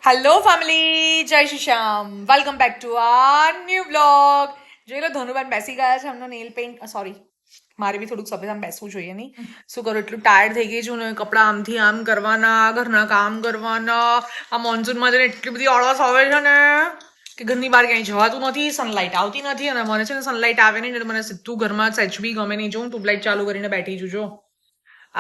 Hello family, જય Shri Shyam. Welcome back to our new blog. જોઈ લો ધનુબેન બેસી ગયા છે. એમનો નેલ પેન્ટ સોરી મારે બી થોડુંક સફેદ આમ બેસવું જોઈએ નહીં. શું કરું, એટલું ટાયર્ડ થઈ ગઈ છું ને. કપડાં આમથી આમ કરવાના, ઘરના કામ કરવાના. આ મોન્સૂનમાં જઈને એટલી બધી આળસ આવે છે ને કે ઘરની બહાર ક્યાંય જવાતું નથી. સનલાઇટ આવતી નથી અને મને છે ને સનલાઇટ આવે નહીં એટલે મને સીધું ઘરમાં સહેજ બી ગમે નહીં. જો હું ટ્યુબલાઇટ ચાલુ કરીને બેઠી છું. જો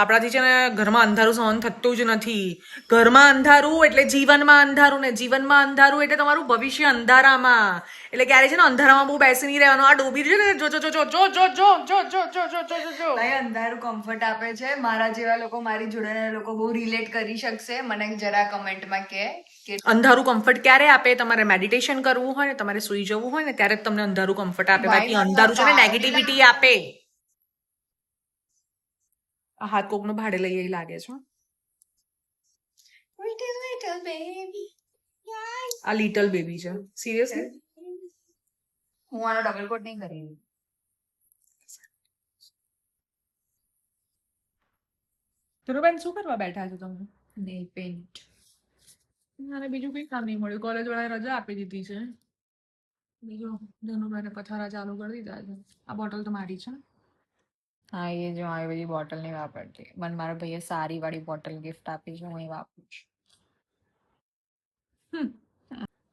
આપણાથી છે ને ઘરમાં અંધારું સહન થતું જ નથી. ઘરમાં અંધારું એટલે જીવનમાં અંધારું, ને જીવનમાં અંધારું એટલે તમારું ભવિષ્ય અંધારામાં. એટલે ક્યારે છે ને અંધારામાં બહુ બેસી નહીં રહેવાનું. આ ડોબી છે ને, જો જો જો જો જો જો જો જો જો જો જો જો જો. ભાઈ અંધારું કમ્ફર્ટ આપે છે. મારા જેવા લોકો, મારી જોડેના લોકો બહુ રિલેટ કરી શકશે. મને જરા કમેન્ટમાં કે અંધારું કમ્ફર્ટ ક્યારે આપે? તમારે મેડિટેશન કરવું હોય ને, તમારે સુઈ જવું હોય ને, ત્યારે જ તમને અંધારું કમ્ફર્ટ આપે. બાકી અંધારું છે ને નેગેટિવિટી આપે. આ હાથ કોકનું ભાડે લઈએ એ લાગે છે. આ લિટલ બેબી છે. સિરિયસલી હું આનો ડબલ કોટ નહીં કરી. ધ્રુવબેન શું કરવા બેઠા છો તમે? Nail paint. અને બીજું કઈ કામ નહીં મળ્યું. કોલેજ વાળાએ રજા આપી દીધી છે. બીજું ધનુભાઈને પથારા ચાલુ કરી દીધા છે. આ બોટલ તો મારી છે. હા, એ જો આવી બધી બોટલ નહીં વાપરતી. મને મારા ભાઈએ સારી વાળી બોટલ ગિફ્ટ આપી છે, હું એ વાપરું છું.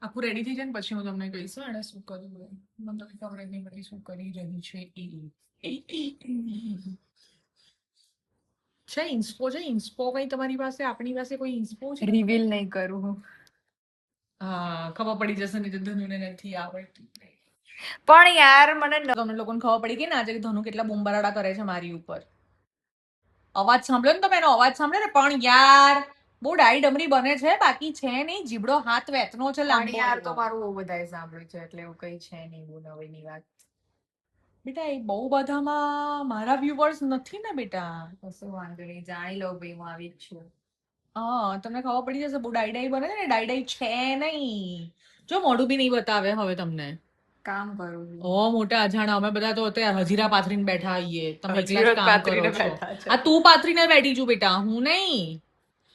આખું રેડી થઈ જાય ને પછી હું તમને કહીશ એને શું કર્યું. મને તો ખબર જ નહીં પડી શું કરી રહી છે છે ઇન્સ્પો છે. ઇન્સ્પો કઈ તમારી પાસે, આપણી પાસે કોઈ ઇન્સ્પો છે? રિવીલ નહીં કરું હું. હા, ખબર પડી જશે ને જો ધનુને નથી આવડતી. પણ યાર મને તમને લોકોને ખબર પડી ગઈ ને આજે ધનુ કેટલા બૂમબરાડા કરે છે મારી ઉપર. અવાજ સાંભળ્યો ને તમે? એનો અવાજ સાંભળ્યો ને? પણ યાર બહુ ડાઈ ડમરી બને છે, બાકી છે નહીં. જીબડો હાથ વેતનો છે લાંબો. યાર તો મારું બહુ બધાએ સાંભળ્યું છે, એટલે એવું કઈ છે નહીં બહુ નવીની વાત. બેટા એ બહુ બધામાં મારા વ્યુઅર્સ નથી ને બેટા. કશું વાંધો નહીં, જાણી લો ભાઈ, હું આવી જ છું. હા, તમને ખબર પડી જશે. બહુ ડાઈ ડાઈ બને છે ને. ડાઈ ડાઈ છે નહીં. જો મોઢું બી નહીં બતાવે હવે તમને. કામ કરું છું. ઓ મોટા અજાણા, અમે બધા તો અત્યારે હજીરા પાથરીને બેઠા આવીએ. તમે એકલા જ હજીરો કામ પાથરીને કરો છો. બેઠા છો. આ તું પાથરીને બેઠી છું બેટા, હું નહીં.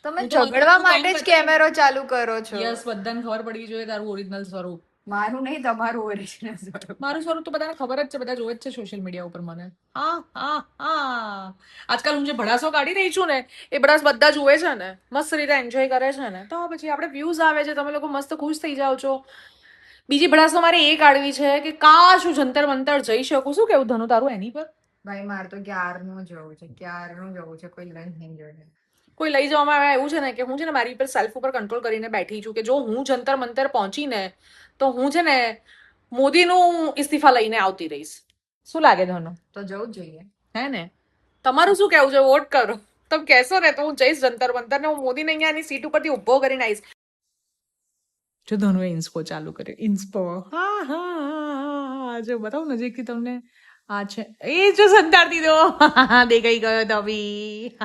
તમે હું તો ઝઘડવા તું માટે કામ જ કેમેરો ચાલુ કરો છો. યસ, બધાને ખબર પડવી જોઈએ તારું ઓરિજિનલ સ્વરૂપ. મારું નહીં, તમારું ઓરિજિનલ. મારું સ્વરૂપ તો બધાને ખબર જ છે. બધા જોવે જ છે સોશિયલ મીડિયા ઉપર મને. હા હા હા, આજકાલ હું જે ભડાસો કાઢી રહી છું ને એ ભડાસ બધા જોવે છે ને, મસ્ત રીતે એન્જોય કરે છે ને, તો પછી આપણે વ્યૂઝ આવે છે, તમે લોકો મસ્ત ખુશ થઈ જાઓ છો. બીજી ભડાસ તો મારે એ કાઢવી છે કે કાશ હું જંતર મંતર જઈ શકું. શું કેવું ધનુ તારું એની પર? ભાઈ મારે તો ક્યારનું જવું છે, ક્યારનું જવું છે, કોઈ લઈ નહીં જોડે. કોઈ લઈ જવામાં આવે એવું છે ને કે હું છે ને મારી પર સેલ્ફ ઉપર કંટ્રોલ કરીને બેઠી છું કે જો હું જંતર મંતર પહોંચીને તો હું છે ને મોદીનું ઇસ્તીફા લઈને આવતી રહીશ. શું લાગે ધનુ? તો જવું જ જોઈએ. હે ને? તમારું શું કેવું છે? વોટ કરો. તમે કહેશો ને તો હું જઈશ જંતર મંતર ને હું મોદીને અહીંયાની સીટ ઉપરથી ઊભો કરીને આવીશ. જો ધનુએ ઇન્સ્પો ચાલુ કર્યો. ઇન્સ્પો હા હા હા, જો બતાવું નજીકથી તમને. આ છે એ જો સંતાડતી દો. દેખાઈ ગયો તવી.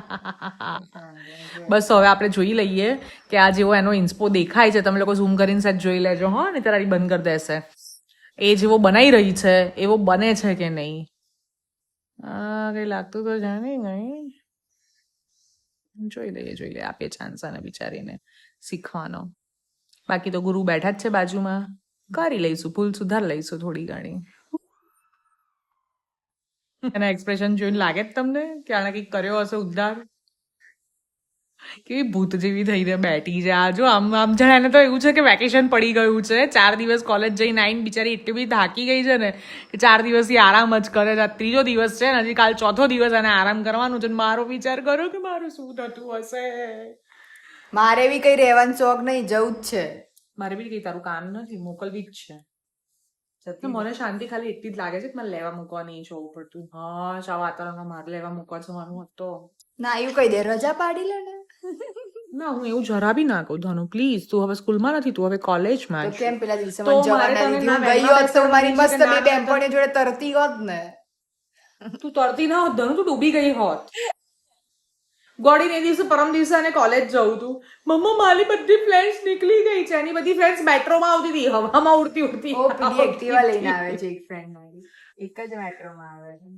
બસ હવે આપણે જોઈ લઈએ કે આ જેવો એનો ઇન્સ્પો દેખાય છે. તમે લોકો ઝૂમ કરીને સેટ જોઈ લેજો. હા, ને તારી બંધ કરી દેશે. એ જેવો બનાવી રહી છે એવો બને છે કે નહીં. કઈ લાગતું તો છે નહીં. જોઈ લઈએ આપીએ ચાન્સ આને બિચારીને શીખવાનો. બાકી તો ગુરુ બેઠા જ છે બાજુમાં. કરી લઈશું, ભૂલ સુધાર લઈશું થોડી ઘણી. એના એક્સપ્રેશન જોઈને લાગે જ તમને કે આણે કંઈક કર્યો હશે ઉદ્ધાર. કેવી ભૂત જેવી થઈને બેઠી છે આ. જો આમ આમ જાણે એને તો એવું છે કે વેકેશન પડી ગયું છે. 4 દિવસ કોલેજ જઈને આવીને બિચારી એટલી બધી થાકી ગઈ છે ને કે 4 દિવસથી આરામ જ કરે છે. આ 3જો દિવસ છે ને, હજી કાલ 4થો દિવસ એને આરામ કરવાનું છે. મારો વિચાર કરો કે મારું શું થતું હશે. મારે બી કઈ રહેવાનો શોખ નહીં, જવું જ છે. મારે બી કઈ તારું કામ નથી, મોકલવી જ છે. મને શાંતિ ખાલી એટલી જ લાગે છે કે મને લેવા મૂકવા નહીં જવું પડતું. હા, શા વાતાવરણમાં મારે લેવા મૂકવા જવાનું હતો. ના એવું કહી દે, રજા પાડી લે ને. ના, હું એવું જરા બી ના કહું ધનુ. પ્લીઝ, તું હવે સ્કૂલમાં નથી, તું હવે કોલેજમાં તો કેમ પેલા દિવસે તો મને જવા મારે ના તને દીધી? હું ના ગઈ હોત તો મારી મસ્ત બે બેનપણીઓ જોડે તરતી હોત ને. તું તરતી ના હોત ધનુ, તું ડૂબી ગઈ હોત. ગોડીને એ દિવસે પરમ દિવસે અને કોલેજ જવું તું. મમ્મા મારી બધી ફ્રેન્ડ્સ નીકળી ગઈ છે. એની બધી ફ્રેન્ડ્સ મેટ્રોમાં આવતી હતી, હવામાં ઉડતી ઉડતી. ઓ પેલી એક્ટિવા લઈને આવે છે એક ફ્રેન્ડ મારી, એક જ મેટ્રોમાં આવે છે.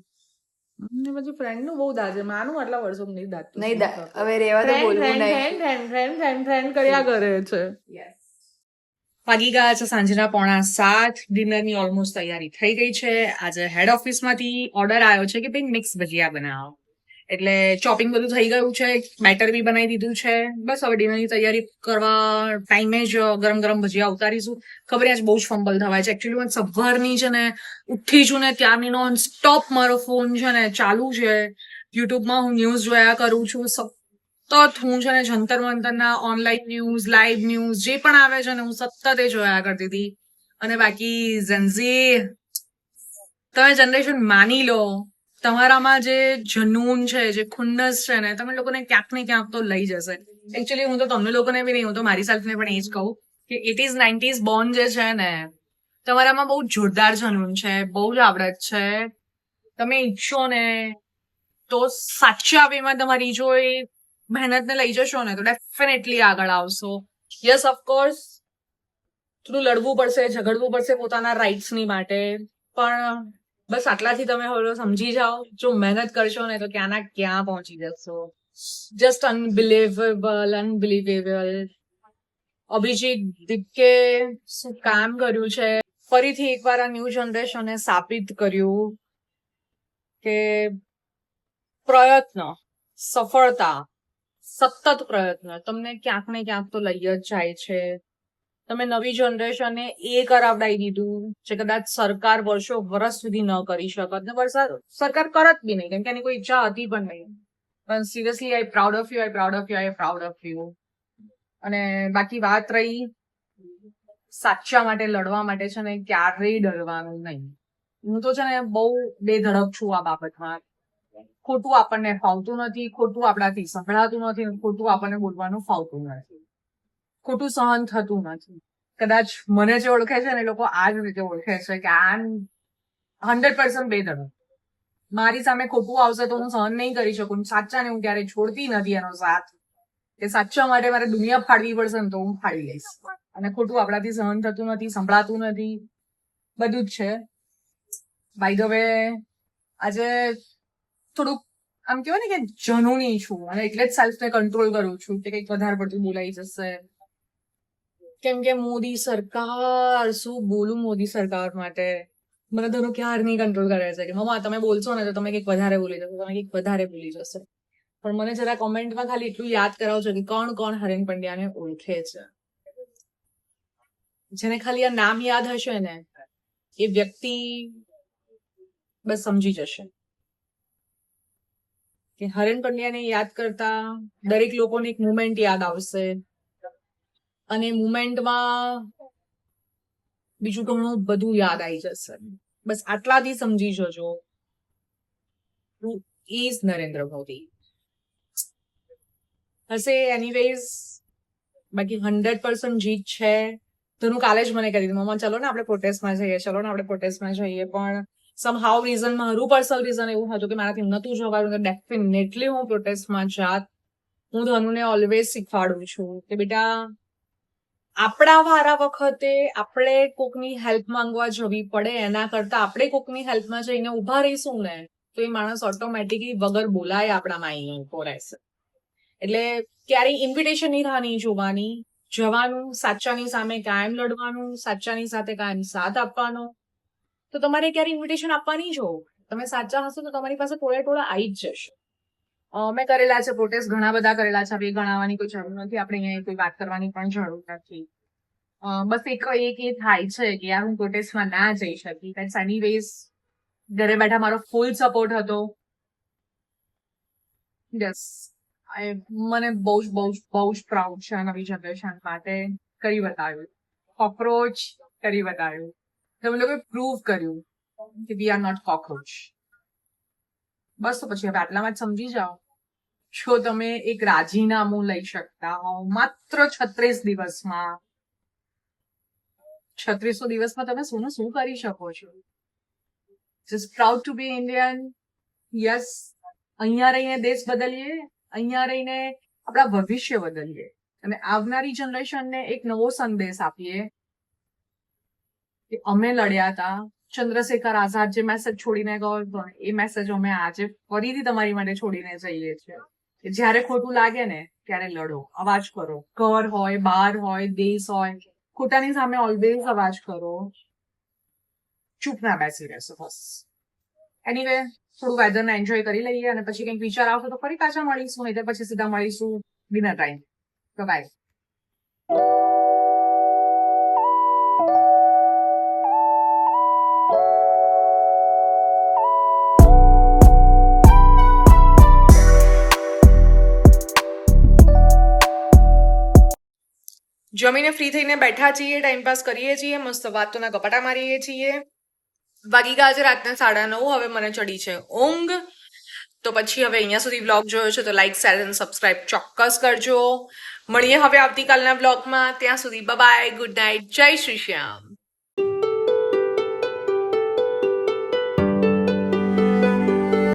ને પછી ફ્રેન્ડ નું બહુ દાજે. માનું આટલા વર્ષો નહીં દાતું. નહીં હવે રેવા તો બોલવું નહીં. ફ્રેન્ડ કર્યા કરે છે. યસ. વાગી ગયા છે સાંજના 6:45. ડિનરની ઓલમોસ્ટ તૈયારી થઈ ગઈ છે. આજે હેડ ઓફિસમાંથી ઓર્ડર આવ્યો છે કે ભાઈ મિક્સ ભજીયા બનાવો. એટલે ચોપિંગ બધું થઈ ગયું છે, બેટર બી બનાવી દીધું છે. બસ હવે ડિનરની તૈયારી કરવા ટાઈમે જ ગરમ ગરમ ભજીયા ઉતારીશું. ખબર આજ બહુ જ ફંબલ થવાય છે. એકચ્યુઅલી મને સવારની છે ને ઉઠી છું ને ત્યારની નોન સ્ટોપ મારો ફોન છે ને ચાલુ છે. યુટ્યુબમાં હું ન્યૂઝ જોયા કરું છું. સતત હું છે ને જંતર મંતરના ઓનલાઈન ન્યૂઝ, લાઈવ ન્યૂઝ જે પણ આવે છે ને હું સતત એ જોયા કરતી હતી. અને બાકી ઝેન્ઝી, તમે જનરેશન માની લો, તમારામાં જે જનૂન છે, જે ખુન્નસ છે ને, તમે લોકોને ક્યાંક ને ક્યાંક તો લઈ જશે. એકચ્યુઅલી હું તો તમને લોકોને બી નહીં, હું તો મારી સેલ્ફને પણ એ જ કહું કે 80s 90s બોર્ન જે છે ને, તમારામાં બહુ જોરદાર જનૂન છે, બહુ જ આવડત છે. તમે ઈચ્છો ને તો સાચા વેમાં તમારી જો એ મહેનતને લઈ જશો ને તો ડેફિનેટલી આગળ આવશો. યસ, ઓફકોર્સ થોડું લડવું પડશે, ઝઘડવું પડશે પોતાના રાઇટ્સની માટે, પણ બસ આટલાથી તમે હવે સમજી જાઓ, જો મહેનત કરશો ને તો ક્યાંના ક્યાં પહોંચી જશો. Just unbelievable. અભિજીત દીપકે શું કામ કર્યું છે. ફરીથી એકવાર આ ન્યૂ જનરેશને સાબિત કર્યું કે પ્રયત્ન, સફળતા, સતત પ્રયત્ન તમને ક્યાંક ને ક્યાંક તો લઈ જ જાય છે. તમે નવી જનરેશનને એ કરાવડાવી દીધું જે કદાચ સરકાર વર્ષ સુધી ન કરી શકત ને સરકાર કરત બી નહીં, કેમ કે એની કોઈ ઈચ્છા હતી પણ નહીં. પણ seriously I proud of you. અને બાકી વાત રહી સાચા માટે લડવા માટે છે ને ક્યારેય ડરવાનું નહીં. હું તો છે ને બહુ બેધડક છું આ બાબતમાં. ખોટું આપણને ફાવતું નથી, ખોટું આપણાથી સંભળાતું નથી, ખોટું આપણને બોલવાનું ફાવતું નથી, ખોટું સહન થતું નથી. કદાચ મને જે ઓળખે છે ને એ લોકો આ જ રીતે ઓળખે છે કે આ 100% બેધડક. મારી સામે ખોટું આવશે તો હું સહન નહીં કરી શકું. સાચાને હું ક્યારેય છોડતી નથી એનો સાથ. કે સાચા માટે મારે દુનિયા ફાડવી પડશે ને તો હું ફાડી લઈશ. અને ખોટું આપણાથી સહન થતું નથી, સંભળાતું નથી, બધું જ છે. બાય ધ વે આજે થોડુંક આમ કહેવાય ને કે જનૂની છું અને એટલે જ સેલ્ફને કંટ્રોલ કરું છું કે કંઈક વધારે પડતું બોલાઈ જશે. કેમ કે મોદી સરકાર, શું બોલું મોદી સરકાર માટે. મને તો ક્યારની કંટ્રોલ કરે છે કે મમ્મા તમે બોલશો ને તો તમે કંઈક વધારે બોલી જશો, તમે કંઈક વધારે બોલી જશે. પણ મને જરા કોમેન્ટમાં ખાલી એટલું યાદ કરાવજો કે કોણ કોણ હરેન પંડ્યાને ઓળખે છે. જેને ખાલી આ નામ યાદ હશે ને એ વ્યક્તિ બસ સમજી જશે કે હરેન પંડ્યાને યાદ કરતા દરેક લોકોને એક મુમેન્ટ યાદ આવશે. અને મુમેન્ટમાં બીજું ઘણું બધું યાદ આવી જશે. બસ આટલાથી સમજી જજો who is નરેન્દ્ર મોદી. હશે એનીવેઝ, બાકી 100% જીત છે. ધનુ કાલે જ મને કહી દીધું મમ્મા ચલો ને આપણે પ્રોટેસ્ટમાં જઈએ, પણ સમહાવ રીઝન, મારું પર્સનલ રીઝન એવું હતું કે મારાથી નતું જવાનું. તો ડેફિનેટલી હું પ્રોટેસ્ટમાં જાત. હું ધનુને ઓલવેઝ શીખવાડું છું કે બેટા આપણા વારા વખતે આપણે કોકની હેલ્પ માંગવા જવી પડે એના કરતા આપણે કોકની હેલ્પમાં જઈને ઉભા રહીશું ને તો એ માણસ ઓટોમેટિકલી વગર બોલાય આપણામાં અહીંયા ઉભો રહેશે. એટલે ક્યારેય ઇન્વિટેશનની રાહ નહીં જોવાની, જવાનું, સાચાની સામે કાયમ લડવાનું, સાચાની સાથે કાયમ સાથ આપવાનો. તો તમારે ક્યારે ઇન્વિટેશન આપવાની જો તમે સાચા હશો તો તમારી પાસે ટોળા આવી જ જશે. મેં કરેલા છે પ્રોટેસ્ટ, ઘણા બધા કરેલા છે. હવે ગણાવવાની કોઈ જરૂર નથી, આપણે અહીંયા કોઈ વાત કરવાની પણ જરૂર નથી. બસ એક એ થાય છે કે યાર હું પ્રોટેસ્ટમાં ના જઈ શકી. દેટ્સ એનીવેઝ ઘરે બેઠા મારો ફૂલ સપોર્ટ હતો. યસ, મને બહુ જ પ્રાઉડ છે આ નવી જનરેશન માટે. કરી બતાવ્યું, કોક્રોચ કરી બતાવ્યું. તમે લોકોએ પ્રૂવ કર્યું કે વી આર નોટ કોક્રોચ. બસ તો પછી હવે આટલામાં જ સમજી જાઓ. જો તમે એક રાજીનામું લઈ શકતા હો માત્ર 36 દિવસમાં, 36 દિવસમાં તમે શું કરી શકો છો. Just proud to be Indian. Yes, અહીંયા રહીને દેશ બદલીએ, અહીંયા રહીને આપણા ભવિષ્ય બદલીએ અને આવનારી જનરેશનને એક નવો સંદેશ આપીએ કે અમે લડ્યા હતા. ચંદ્રશેખર આઝાદ જે મેસેજ છોડીને ગયો હતો એ મેસેજ અમે આજે ફરીથી તમારી માટે છોડીને જઈએ છીએ કે જ્યારે ખોટું લાગે ને ત્યારે લડો, અવાજ કરો. ઘર હોય, બહાર હોય, દેશ હોય, ખોટાની સામે ઓલવેઝ અવાજ કરો. ચૂપ ના બેસી રહેશો બસ. એનીવે થોડું વેધરને એન્જોય કરી લઈએ અને પછી કંઈક વિચાર આવશે તો ફરી પાછા મળીશું, નહીં તો પછી સીધા મળીશું ડિનર ટાઈમ. બાય. જમીને ફ્રી થઈને બેઠા છીએ, ટાઈમપાસ કરીએ છીએ, મસ્ત વાતોના કપાટા મારીએ છીએ. વાગી ગયા છે રાતના 9:30. હવે મને ચડી છે ઊંઘ. તો પછી હવે અહીંયા સુધી વ્લોગ જોયો છે તો લાઈક, શેર અને સબસ્ક્રાઇબ ચોક્કસ કરજો. મળીએ હવે આવતીકાલના વ્લોગમાં. ત્યાં સુધી બાય, ગુડ નાઇટ, જય શ્રી શ્યામ.